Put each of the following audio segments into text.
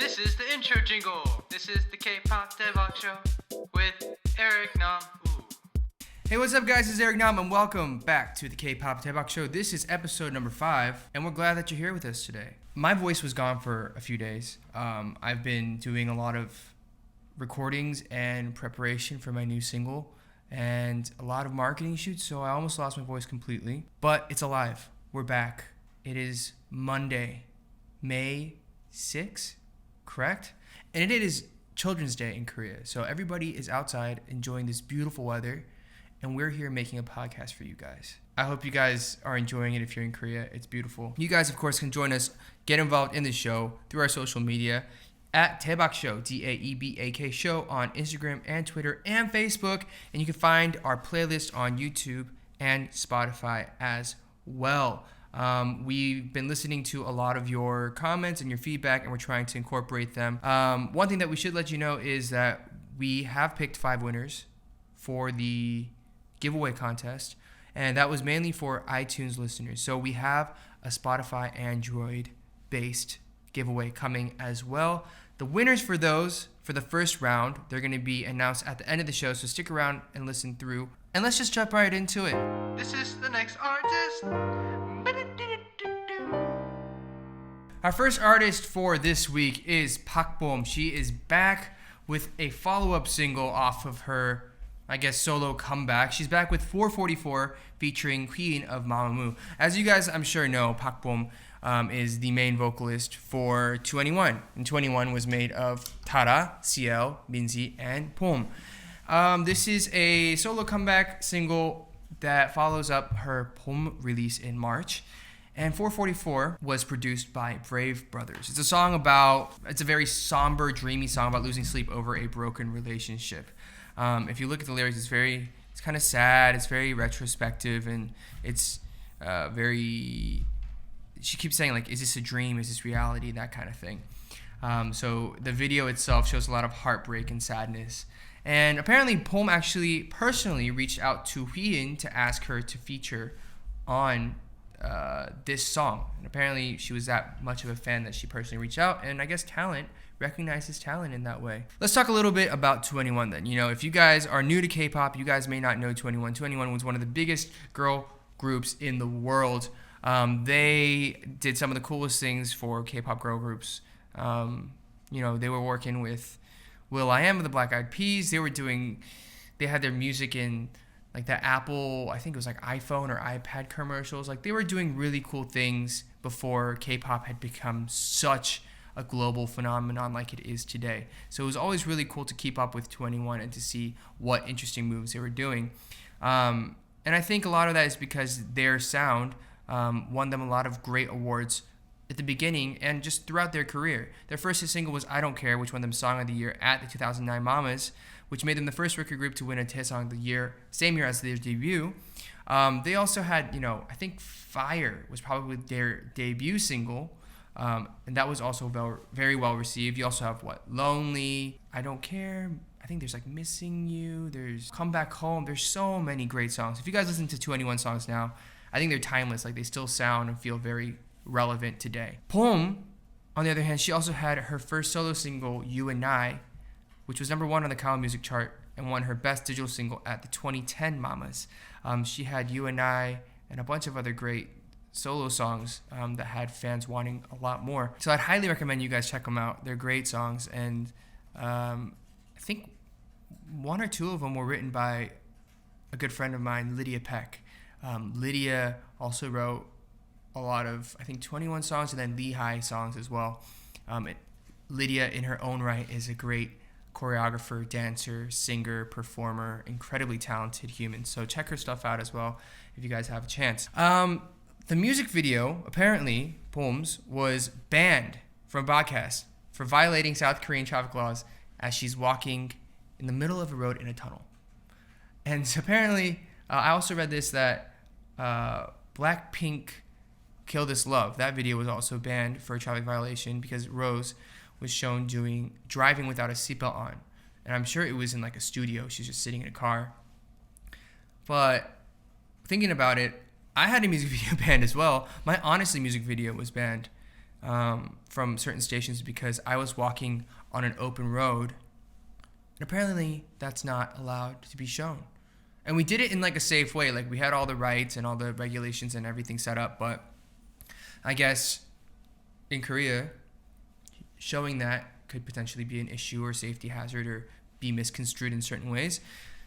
This is the intro jingle. This is the K-pop Daebak Show with Eric Nam. Ooh. Hey, what's up, guys? It's Eric Nam, and welcome back to the K-pop Daebak Show. This is episode number 5, and we're glad that you're here with us today. My voice was gone for a few days. I've been doing a lot of recordings and preparation for my new single, and a lot of marketing shoots, so I almost lost my voice completely. But it's alive. We're back. It is Monday, May 6th, correct? And it is Children's Day in Korea. So everybody is outside enjoying this beautiful weather, and we're here making a podcast for you guys. I hope you guys are enjoying it if you're in Korea. It's beautiful. You guys, of course, can join us, get involved in the show through our social media at Daebak Show, Daebak Show, on Instagram and Twitter and Facebook. And you can find our playlist on YouTube and Spotify as well. We've been listening to a lot of your comments and your feedback, and we're trying to incorporate them. One thing that we should let you know is that we have picked 5 winners for the giveaway contest, and that was mainly for iTunes listeners. So we have a Spotify Android-based giveaway coming as well. The winners for those, for the first round, they're going to be announced at the end of the show, so stick around and listen through. And let's just jump right into it. This is the next artist. Our first artist for this week is PARK BOM. She is back with a follow-up single off of her, solo comeback. She's back with 444 featuring Wheein of Mamamoo. As you guys, I'm sure, know, PARK BOM is the main vocalist for 2NE1. And 2NE1 was made of Tara, CL, Minzy, and BOM. This is a solo comeback single that follows up her BOM release in March. And 444 was produced by Brave Brothers. It's a very somber, dreamy song about losing sleep over a broken relationship. If you look at the lyrics, it's kind of sad, it's very retrospective, and it's she keeps saying, like, is this a dream, is this reality, that kind of thing. So the video itself shows a lot of heartbreak and sadness. And apparently BOM actually personally reached out to Wheein to ask her to feature on this song. And apparently she was that much of a fan that she personally reached out, and I guess talent recognizes talent in that way. Let's talk a little bit about 2NE1 then. You know, if you guys are new to K-pop, you guys may not know 2NE1. 2NE1 was one of the biggest girl groups in the world. They did some of the coolest things for K-pop girl groups. They were working with will.i.am of the Black Eyed Peas. They had their music in like that Apple, I think it was like iPhone or iPad commercials. Like, they were doing really cool things before K-pop had become such a global phenomenon like it is today. So it was always really cool to keep up with 2NE1 and to see what interesting moves they were doing. And I think a lot of that is because their sound won them a lot of great awards at the beginning and just throughout their career. Their first hit single was I Don't Care, which won them Song of the Year at the 2009 Mamas, which made them the first record group to win a hit song of the year, same year as their debut. They also had, I think Fire was probably their debut single, and that was also very well received. You also have Lonely, I Don't Care, I think there's like Missing You, there's Come Back Home. There's so many great songs. If you guys listen to 2NE1 songs now, I think they're timeless. Like, they still sound and feel very relevant today. BOM, on the other hand, she also had her first solo single, You and I, which was number 1 on the Kao Music chart and won her best digital single at the 2010 Mamas. She had You and I and a bunch of other great solo songs that had fans wanting a lot more. So I'd highly recommend you guys check them out. They're great songs, and I think 1 or 2 of them were written by a good friend of mine, Lydia Peck. Lydia also wrote a lot of, I think, 2NE1 songs and then Lehigh songs as well. Lydia, in her own right, is a great choreographer, dancer, singer, performer, incredibly talented human. So check her stuff out as well if you guys have a chance. The music video, apparently, BOM's, was banned from broadcast for violating South Korean traffic laws as she's walking in the middle of a road in a tunnel. And so apparently, I also read this, that Blackpink Kill This Love, that video was also banned for a traffic violation because Rose was shown driving without a seatbelt on. And I'm sure it was in like a studio. She's just sitting in a car. But thinking about it, I had a music video banned as well. My Honestly music video was banned from certain stations because I was walking on an open road. And apparently that's not allowed to be shown. And we did it in like a safe way. Like we had all the rights and all the regulations and everything set up. But I guess in Korea, showing that could potentially be an issue or safety hazard or be misconstrued in certain ways.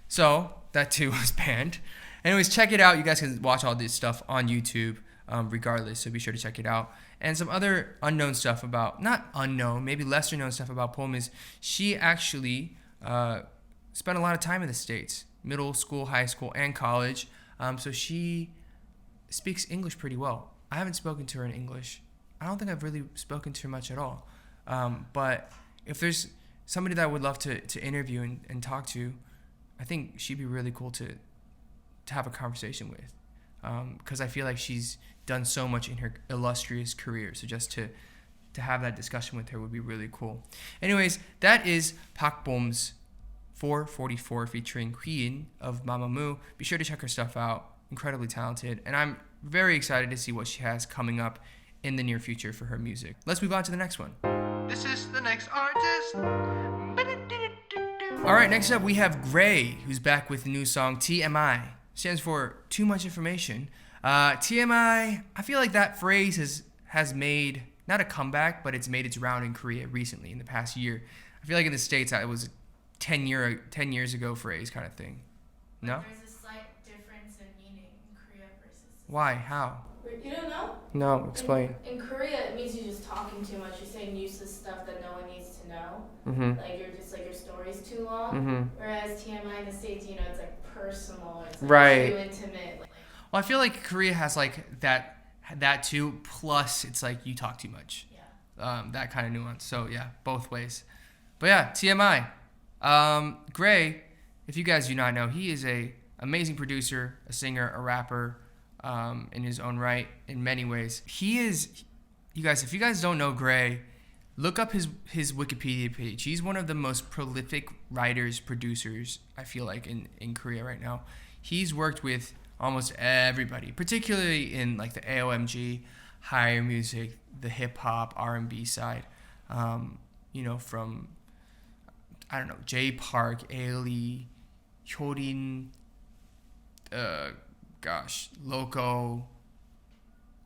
So that too was banned. Anyways, check it out. You guys can watch all this stuff on YouTube regardless. So be sure to check it out. And some other unknown stuff about, not unknown, maybe lesser known stuff about Pom is she actually spent a lot of time in the States, middle school, high school, and college. So she speaks English pretty well. I haven't spoken to her in English. I don't think I've really spoken to her much at all. But if there's somebody that I would love to interview and talk to, I think she'd be really cool to have a conversation with. Because I feel like she's done so much in her illustrious career. So just to have that discussion with her would be really cool. Anyways, that is PARK BOM's 444 featuring Wheein of Mamamoo. Be sure to check her stuff out. Incredibly talented. And I'm very excited to see what she has coming up in the near future for her music. Let's move on to the next one. This is the next artist. All right, next up we have Gray, who's back with the new song TMI. Stands for Too Much Information. TMI, I feel like that phrase has made, not a comeback, but it's made its round in Korea recently, in the past year. I feel like in the States, it was a 10 years ago phrase kind of thing. No? There's a slight difference in meaning in Korea versus... Why? How? You don't know? No, explain. In Korea, it means you're just talking too much. You're saying useless stuff that no one needs to know. Mm-hmm. Like, you're just, like, your story's too long. Mm-hmm. Whereas TMI in the States, you know, it's, like, personal. Or it's, like, right. too intimate. Like, Well, I feel like Korea has, like, that too, plus it's, like, you talk too much. yeah. That kind of nuance. So, yeah, both ways. But, yeah, TMI. Gray, if you guys do not know, he is a amazing producer, a singer, a rapper, in his own right, in many ways. He is, you guys, if you guys don't know Gray, look up his Wikipedia page. He's one of the most prolific writers, producers, I feel like, in Korea right now. He's worked with almost everybody, particularly in like the AOMG, higher music, the hip hop, R&B side. You know, from, I don't know, J Park, Ailey, Hyorin, Loco,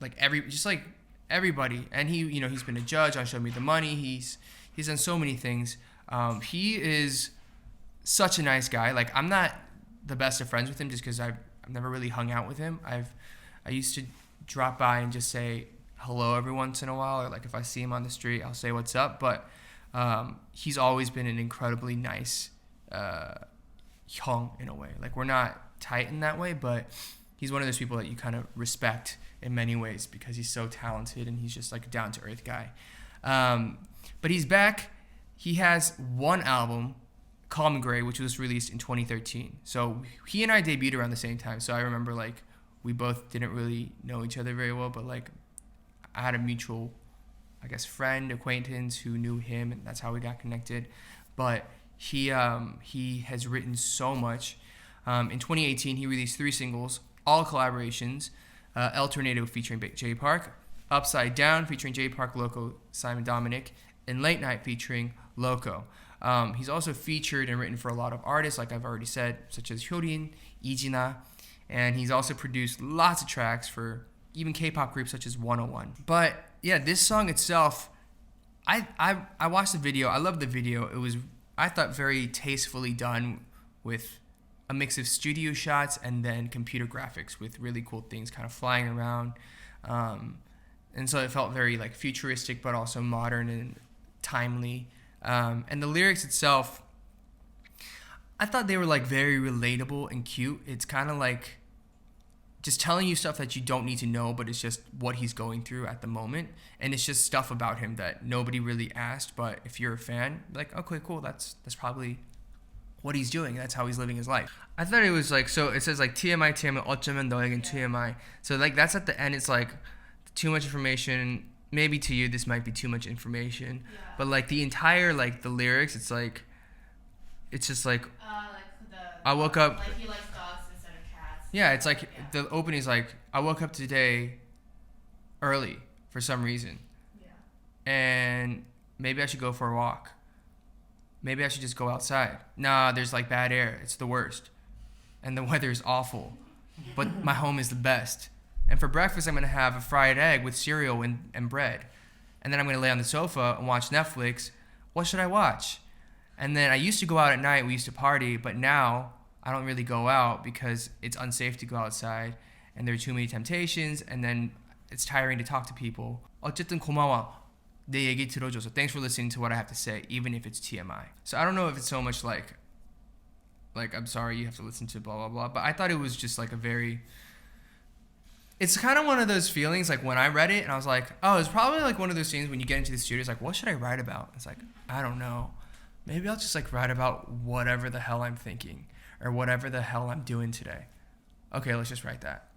like everybody. And he, you know, he's been a judge on Show Me the Money. He's done so many things. He is such a nice guy. Like, I'm not the best of friends with him just because I've never really hung out with him. I used to drop by and just say hello every once in a while, or like if I see him on the street, I'll say what's up. But he's always been an incredibly nice hyung in a way. Like, we're not tight in that way, but he's one of those people that you kind of respect in many ways because he's so talented and he's just like a down-to-earth guy. But he's back. He has one album, Calm Gray, which was released in 2013. So he and I debuted around the same time. So I remember, like, we both didn't really know each other very well, but like I had a mutual, I guess, friend, acquaintance who knew him, and that's how we got connected. But he has written so much. In 2018, he released 3 singles, all collaborations. El Tornado featuring J Park, Upside Down featuring J Park, Loco, Simon Dominic, and Late Night featuring Loco. He's also featured and written for a lot of artists, like I've already said, such as Hyorin, Ijina, and he's also produced lots of tracks for even K-pop groups such as 101. But yeah, this song itself, I watched the video. I loved the video. It was, I thought, very tastefully done with a mix of studio shots and then computer graphics with really cool things kind of flying around. And so it felt very like futuristic, but also modern and timely. And the lyrics itself, I thought they were like very relatable and cute. It's kind of like just telling you stuff that you don't need to know, but it's just what he's going through at the moment. And it's just stuff about him that nobody really asked, but if you're a fan, like, okay, cool, that's probably what he's doing. That's how he's living his life. I thought it was like, so it says like TMI, 어쩌면 너에겐 TMI. So like that's at the end. It's like too much information. Maybe to you this might be too much information, but like the entire, like the lyrics, it's like, it's just like, I woke up. Like he likes dogs instead of cats. Yeah, it's like the opening is like, I woke up today early for some reason. and maybe I should go for a walk. Maybe I should just go outside. Nah, there's like bad air. It's the worst. And the weather is awful. But my home is the best. And for breakfast, I'm going to have a fried egg with cereal and bread. And then I'm going to lay on the sofa and watch Netflix. What should I watch? And then I used to go out at night. We used to party. But now I don't really go out because it's unsafe to go outside. And there are too many temptations. And then it's tiring to talk to people. 어쨌든 고마워. 내 얘기 들어줘서. Thanks for listening to what I have to say, even if it's TMI. So I don't know if it's so much like I'm sorry you have to listen to blah blah blah, but I thought it was just like a very, it's kind of one of those feelings like when I read it and I was like, oh, it's probably like one of those things when you get into the studio, it's like, what should I write about? It's like, I don't know, maybe I'll just like write about whatever the hell I'm thinking or whatever the hell I'm doing today. Okay, let's just write that.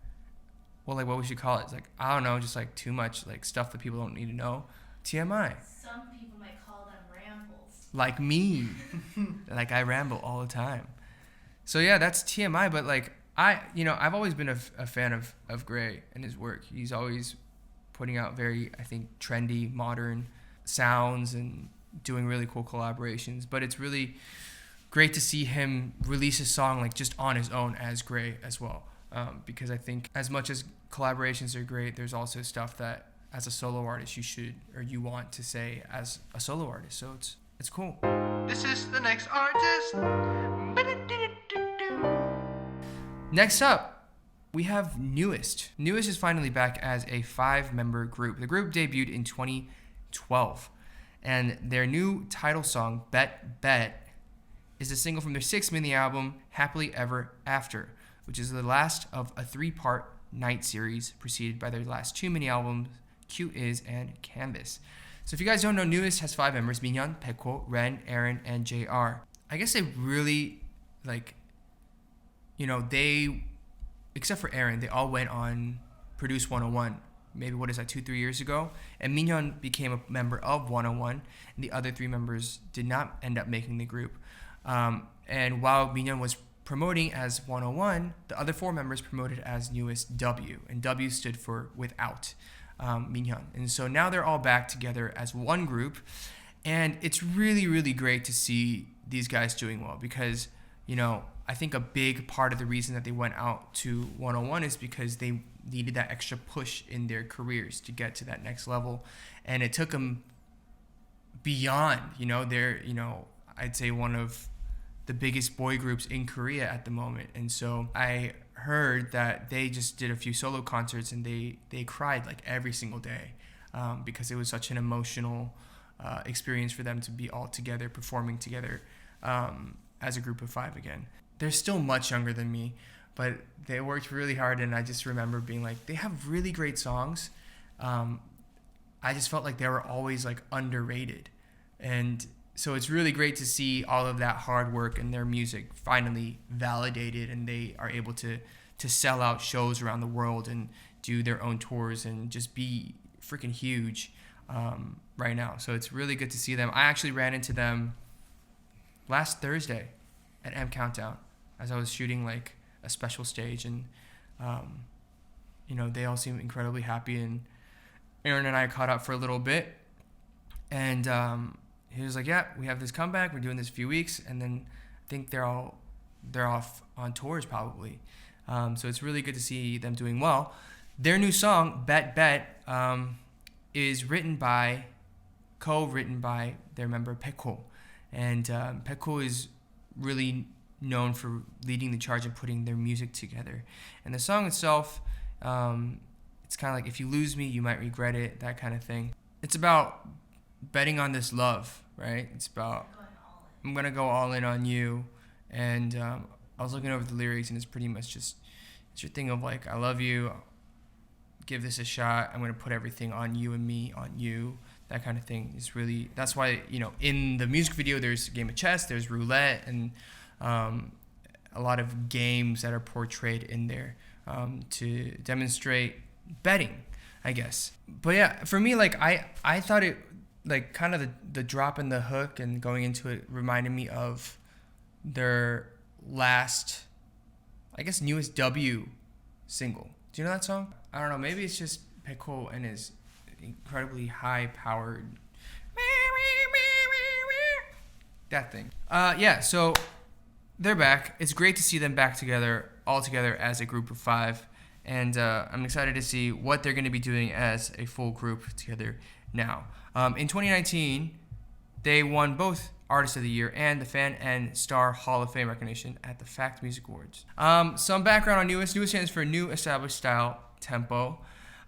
Well, like what we should call it? It's like, I don't know, just like too much like stuff that people don't need to know. TMI. Some people might call them rambles. Like me. Like I ramble all the time. So yeah, that's TMI, but like I've always been a fan of Gray and his work. He's always putting out very, I think, trendy, modern sounds and doing really cool collaborations. But it's really great to see him release a song like just on his own as Gray as well. Because I think as much as collaborations are great, there's also stuff that as a solo artist you should or you want to say as a solo artist. So it's cool. This is the next artist. Next up, we have Newest. Newest is finally back as a 5-member group. The group debuted in 2012, and their new title song, Bet Bet, is a single from their 6th mini album, Happily Ever After, which is the last of a 3-part night series preceded by their last 2 mini albums, Cute Is and Canvas. So if you guys don't know, Newest has 5 members, Minhyun, Baekho, Ren, Aaron, and JR. I guess they really, they, except for Aaron, they all went on Produce 101, maybe 2-3 years ago. And Minhyun became a member of 101, and the other 3 members did not end up making the group. And while Minhyun was promoting as 101, the other 4 members promoted as Newest W, and W stood for Without Minhyun. And so now they're all back together as one group, and it's really, really great to see these guys doing well because, I think a big part of the reason that they went out to 101 is because they needed that extra push in their careers to get to that next level. And it took them beyond, they're, I'd say one of the biggest boy groups in Korea at the moment. And so I heard that they just did a few solo concerts and they cried like every single day because it was such an emotional experience for them to be all together, performing together as a group of 5 again. They're still much younger than me, but they worked really hard, and I just remember being like, they have really great songs. I just felt like they were always like underrated, and so it's really great to see all of that hard work and their music finally validated, and they are able to sell out shows around the world and do their own tours and just be freaking huge right now. So it's really good to see them. I actually ran into them last Thursday at M Countdown as I was shooting like a special stage, and they all seemed incredibly happy, and Aaron and I caught up for a little bit, and he was like, yeah, we have this comeback, we're doing this a few weeks, and then I think they're off on tours probably. So it's really good to see them doing well. Their new song, Bet Bet, is co-written by their member Baekho, and Baekho is really known for leading the charge and putting their music together. And the song itself, it's kind of like, if you lose me, you might regret it, that kind of thing. It's about betting on this love, right? It's about, I'm going to go all in on you. And I was looking over the lyrics, and it's pretty much just, it's your thing of like, I love you, give this a shot, I'm going to put everything on you and me, on you, that kind of thing. Is really, that's why, in the music video, there's a game of chess, there's roulette, and a lot of games that are portrayed in there to demonstrate betting, I guess. But yeah, for me, like I thought it, like kind of the drop in the hook and going into it reminded me of their last, I guess, Newest W single. Do you know that song? I don't know, maybe it's just Baekho and his incredibly high-powered. That thing. Yeah, so they're back. It's great to see them back together, all together as a group of 5. And I'm excited to see what they're going to be doing as a full group together now. In 2019, they won both Artist of the Year and the Fan and Star Hall of Fame recognition at the Fact Music Awards. Some background on NU'EST. NU'EST stands for New Established Style Tempo.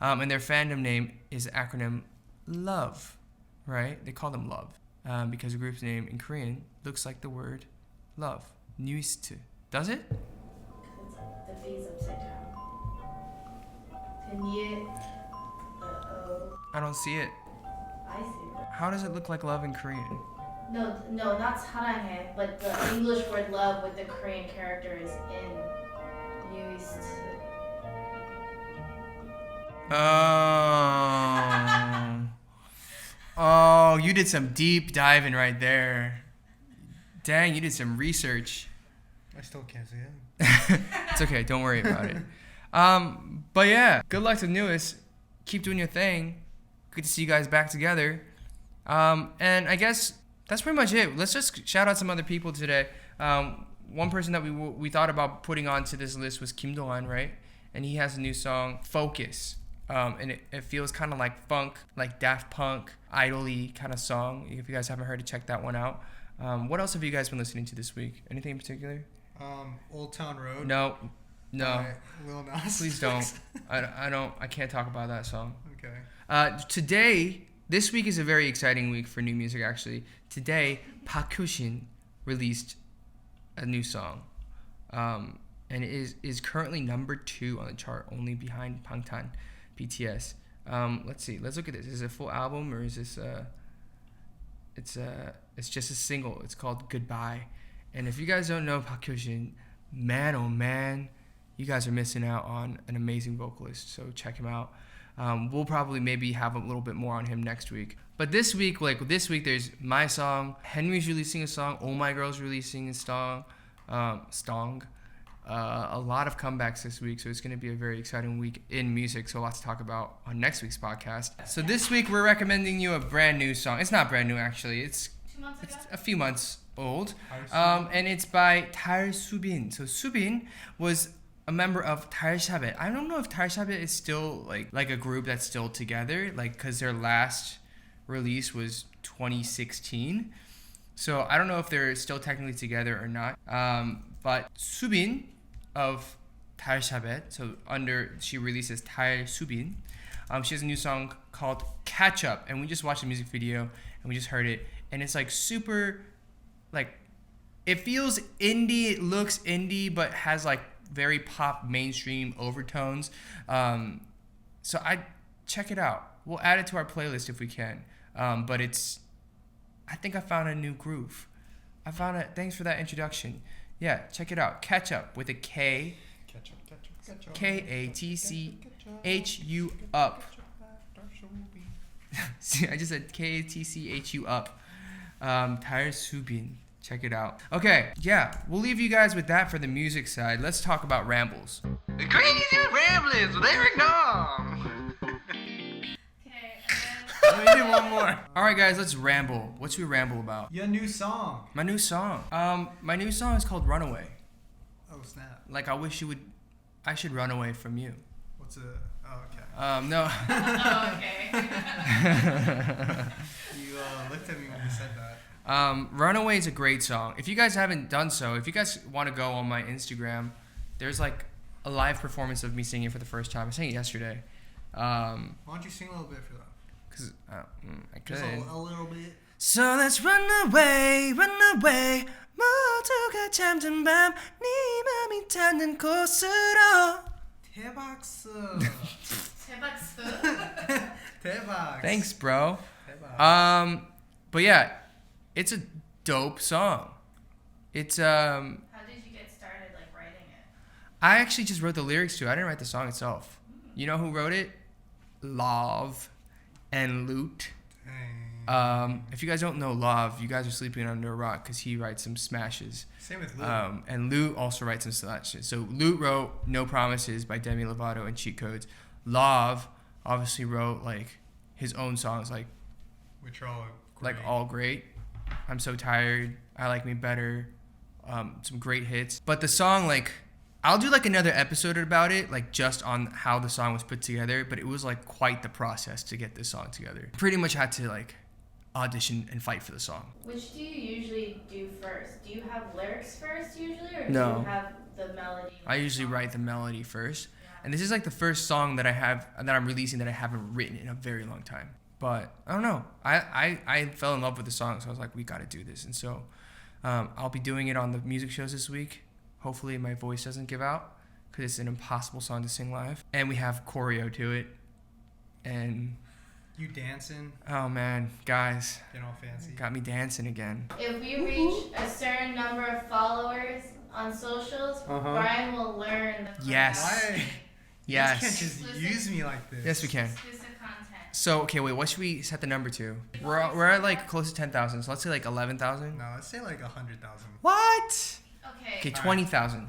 And their fandom name is the acronym LOVE, right? They call them LOVE because the group's name in Korean looks like the word love. NU'EST. Does it? It's the B's upside down. The O. I don't see it. I see it. How does it look like love in Korean? No, not 사랑해, but the English word love with the Korean characters in NU'EST. Oh, you did some deep diving right there. Dang, you did some research. I still can't see it. It's okay, don't worry about it. But yeah, good luck to NU'EST. Keep doing your thing. Good to see you guys back together. And I guess that's pretty much it. Let's just shout out some other people today. One person that we thought about putting onto this list was Kim Do-han, right? And he has a new song, Focus. And it feels kind of like funk, like Daft Punk, idol-y kind of song. If you guys haven't heard it, check that one out. What else have you guys been listening to this week? Anything in particular? Old Town Road. No. Lil Nas. Please don't. I can't talk about that song. Okay. This week is a very exciting week for new music, actually. Today, Park Hyo-shin released a new song. And it is currently number 2 on the chart, only behind Bangtan, BTS. Let's see. Let's look at this. Is it a full album or is this it's just a single. It's called Goodbye. And if you guys don't know Park Hyo-shin, man oh man, you guys are missing out on an amazing vocalist. So check him out. We'll probably maybe have a little bit more on him next week. But this week, there's my song. Henry's releasing a song. Oh My Girl's releasing a song. A lot of comebacks this week, so it's going to be a very exciting week in music. So lots to talk about on next week's podcast. So this week we're recommending you a brand new song. It's not brand new actually. It's 2 months ago? a few months old. And it's by Tae Subin. So Subin was a member of Tae Shabet. I don't know if Tae Shabet is still like a group that's still together, because their last release was 2016. So I don't know if they're still technically together or not. But Subin of Tae Shabet, so she releases Tae Subin. She has a new song called Catch Up, and we just watched the music video and we just heard it, and it's like super, it feels indie, it looks indie, but has like very pop mainstream overtones. So I check it out. We'll add it to our playlist if we can. But I think I found a new groove. Thanks for that introduction. Yeah, check it out. Catch Up with a K. K-A-T-C-H-U up. See, I just said K-A-T-C-H-U up. Tae Subin. Check it out. Okay, yeah, we'll leave you guys with that for the music side. Let's talk about rambles. Crazy Ramblings with Eric Nom. Okay, Let me do one more. All right, guys, let's ramble. What should we ramble about? Your new song. My new song. My new song is called Runaway. Oh, snap. I should run away from you. What's it? Oh, okay. No. oh, okay. You looked at me when you said that. Runaway is a great song. If you guys haven't done so, if you guys want to go on my Instagram, there's like a live performance of me singing for the first time. I sang it yesterday. Why don't you sing a little bit for that? Cause I could. Just a little bit. So let's run away. 모두가 잠든 밤 네 맘이 닿는 곳으로. 대박수. 대박수. 대박. Thanks, bro. 대박. But yeah, it's a dope song. It's How did you get started, writing it? I actually just wrote the lyrics to it. I didn't write the song itself. You know who wrote it? Love and Loot. If you guys don't know Love, you guys are sleeping under a rock because he writes some smashes. Same with Loot. And Loot also writes some smashes. So Loot wrote No Promises by Demi Lovato and Cheat Codes. Love obviously wrote his own songs, like Which are all great. all great. I'm So Tired, I Like Me Better, some great hits. But the song, like, I'll do like another episode about it, like just on how the song was put together. But it was like quite the process to get this song together. Pretty much had to like audition and fight for the song. Which do you usually do first? Do you have lyrics first usually, or No. do you have the melody? I usually write the melody first. And this is like the first song that I'm releasing that I haven't written in a very long time. But I don't know. I fell in love with the song, so I was like, we got to do this. And so I'll be doing it on the music shows this week. Hopefully my voice doesn't give out, because it's an impossible song to sing live. And we have choreo to it. And You dancing, oh man, guys, getting all fancy. got me dancing again. If we reach a certain number of followers on socials, Brian will learn the Yes. Why? Yes. You can't just use me like this. Yes, we can. exclusive content. So, okay, wait, what should we set the number to? We're at like close to 10,000, so let's say like 11,000. No, let's say like 100,000. What? Okay. Okay, 20,000.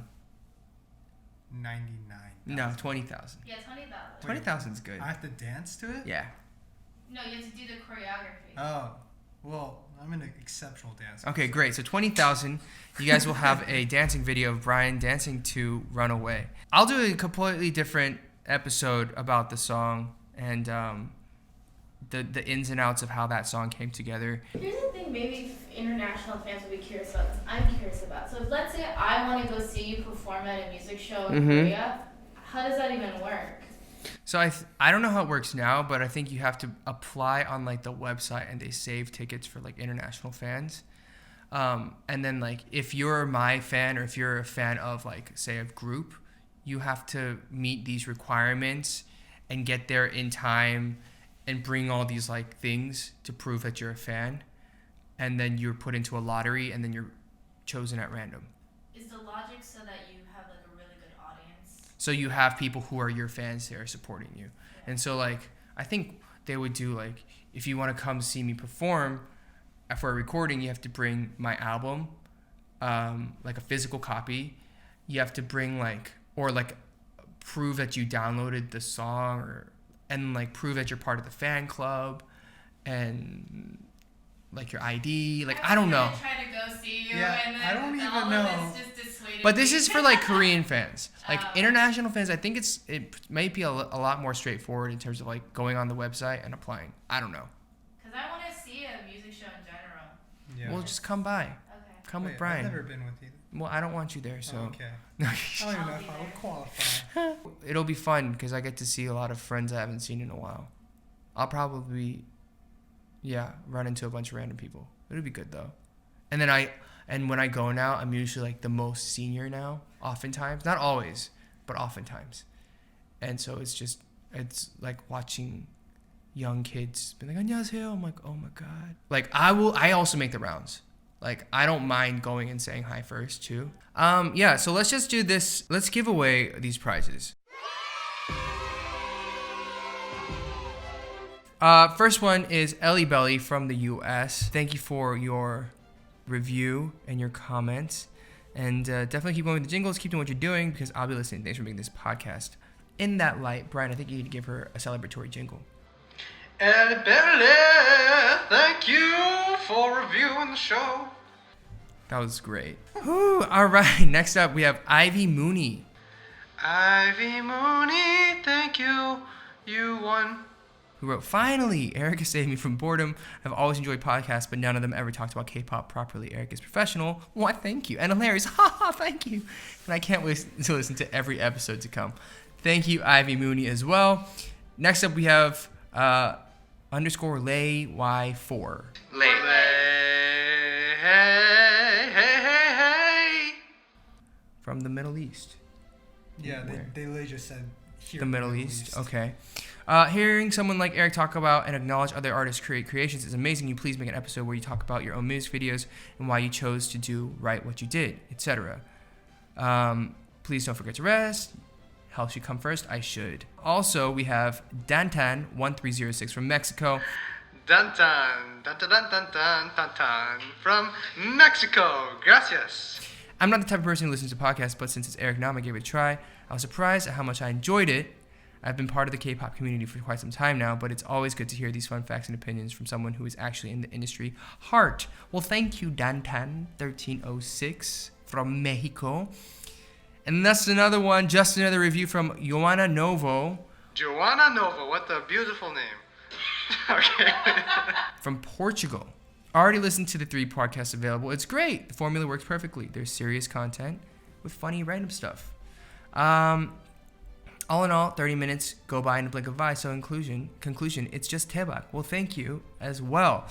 99. No, 20,000. Yeah, 20,000. 20,000 is good. I have to dance to it? Yeah. No, you have to do the choreography. Oh, well, I'm an exceptional dancer. Okay, great. So 20,000, you guys will have a dancing video of Brian dancing to Runaway. I'll do a completely different episode about the song and the ins and outs of how that song came together. Here's the thing, maybe international fans will be curious about. I'm curious about. So if, let's say I want to go see you perform at a music show in Korea, how does that even work? So I don't know how it works now, but I think you have to apply on like the website and they save tickets for like international fans. And then like if you're my fan or if you're a fan of like say a group, you have to meet these requirements and get there in time and bring all these like things to prove that you're a fan. And then you're put into a lottery and then you're chosen at random. Is the logic so that you have like a really good audience? So you have people who are your fans there supporting you. And so like I think they would do like if you want to come see me perform for a recording, you have to bring my album, like a physical copy. You have to bring like or like prove that you downloaded the song and like prove that you're part of the fan club and like your ID. Like I don't know. Try to go see you Yeah, and then I don't even all know. of this just dissuaded But this me. is for like Korean fans. Like Oh. international fans, I think it might be a lot more straightforward in terms of like going on the website and applying. I don't know. Because I want to see a music show in general. Yeah. Well, just come by. Okay. Come with Wait, Brian. I've never been with you. Well, I don't want you there, so Oh, okay. I don't even know if I would qualify. it'll be fun because I get to see a lot of friends I haven't seen in a while. I'll probably, run into a bunch of random people. It'll be good though. And then when I go now, I'm usually like the most senior now. Oftentimes, not always, but oftentimes. And so it's like watching young kids be like, 안녕하세요. I'm like, oh my god. Like I also make the rounds. Like I don't mind going and saying hi first too. So let's just do this. Let's give away these prizes. First one is Ellie Belly from the US. Thank you for your review and your comments. And definitely keep going with the jingles. Keep doing what you're doing because I'll be listening. Thanks for making this podcast. In that light, Brian, I think you need to give her a celebratory jingle. Ellie Belly, thank you for reviewing the show. That was great. Whew, all right, next up we have Ivy Mooney. Ivy Mooney, thank you. You won. Who wrote, finally, Eric has saved me from boredom. I've always enjoyed podcasts, but none of them ever talked about K-pop properly. Eric is professional. What? Thank you. And hilarious. Ha, thank you. And I can't wait to listen to every episode to come. Thank you, Ivy Mooney, as well. Next up, we have _LayY4. Lay. Hey. From the Middle East. Yeah, Where? they literally just said here. The Middle East. Okay. Hearing someone like Eric talk about and acknowledge other artists' creations is amazing. You please make an episode where you talk about your own music videos and why you chose to write what you did, etc. Please don't forget to rest. Health should come first. I should. Also, we have Dantan1306 from Mexico. Dun dun dun dun dun dun dun dun dun from Mexico. Gracias. I'm not the type of person who listens to podcasts, but since it's Eric Nam, I gave it a try. I was surprised at how much I enjoyed it. I've been part of the K-pop community for quite some time now, but it's always good to hear these fun facts and opinions from someone who is actually in the industry. Heart. Well, thank you, Dantan1306 from Mexico. And that's another one, just another review from Joanna Novo. Joanna Nova, what a beautiful name. Okay. From Portugal. Already listened to the 3 podcasts available. It's great. The formula works perfectly. There's serious content with funny random stuff. All in all, 30 minutes go by in a blink of an eye. So conclusion, it's just Daebak. Well, thank you as well.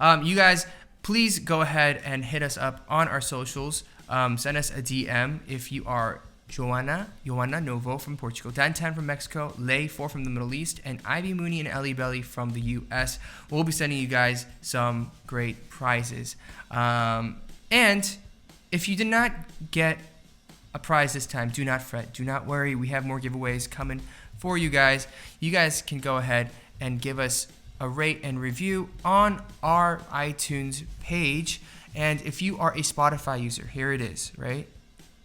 You guys, please go ahead and hit us up on our socials. Send us a DM if you are Joanna Novo from Portugal, Dan10 from Mexico, Lay4 from the Middle East, and Ivy Mooney and Ellie Belly from the US. We'll be sending you guys some great prizes. And if you did not get a prize this time, do not fret, do not worry. We have more giveaways coming for you guys. You guys can go ahead and give us a rate and review on our iTunes page. And if you are a Spotify user, here it is, right?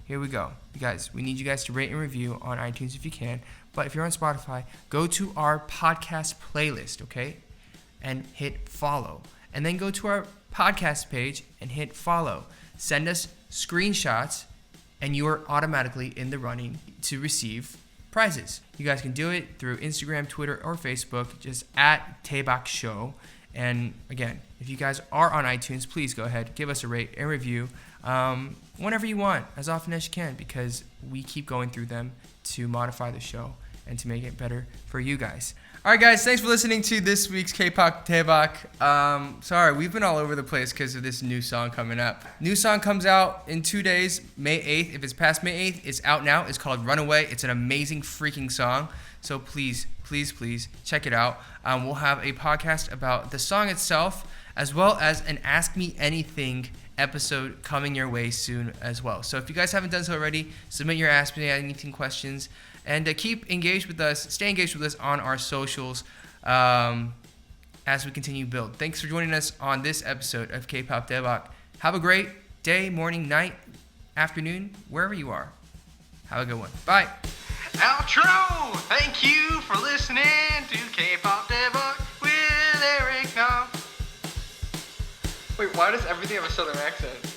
Here we go. You guys, we need you guys to rate and review on iTunes if you can. But if you're on Spotify, go to our podcast playlist, okay? And hit follow. And then go to our podcast page and hit follow. Send us screenshots, and you are automatically in the running to receive prizes. You guys can do it through Instagram, Twitter, or Facebook, just at Daebak Show. And again, if you guys are on iTunes, please go ahead, give us a rate and review whenever you want, as often as you can, because we keep going through them to modify the show and to make it better for you guys. All right, guys, thanks for listening to this week's K-pop Daebak. Sorry, we've been all over the place because of this new song coming up. New song comes out in 2 days, May 8th. If it's past May 8th, it's out now. It's called Runaway. It's an amazing freaking song. So please, please, please check it out. We'll have a podcast about the song itself, as well as an Ask Me Anything episode coming your way soon as well. So if you guys haven't done so already, submit your Ask Me Anything questions, and keep engaged with us, stay engaged with us on our socials as we continue to build. Thanks for joining us on this episode of K-Pop Daebak. Have a great day, morning, night, afternoon, wherever you are. Have a good one. Bye. Outro! Thank you for listening to K-Pop Daebak with Eric now. Wait, why does everything have a southern accent?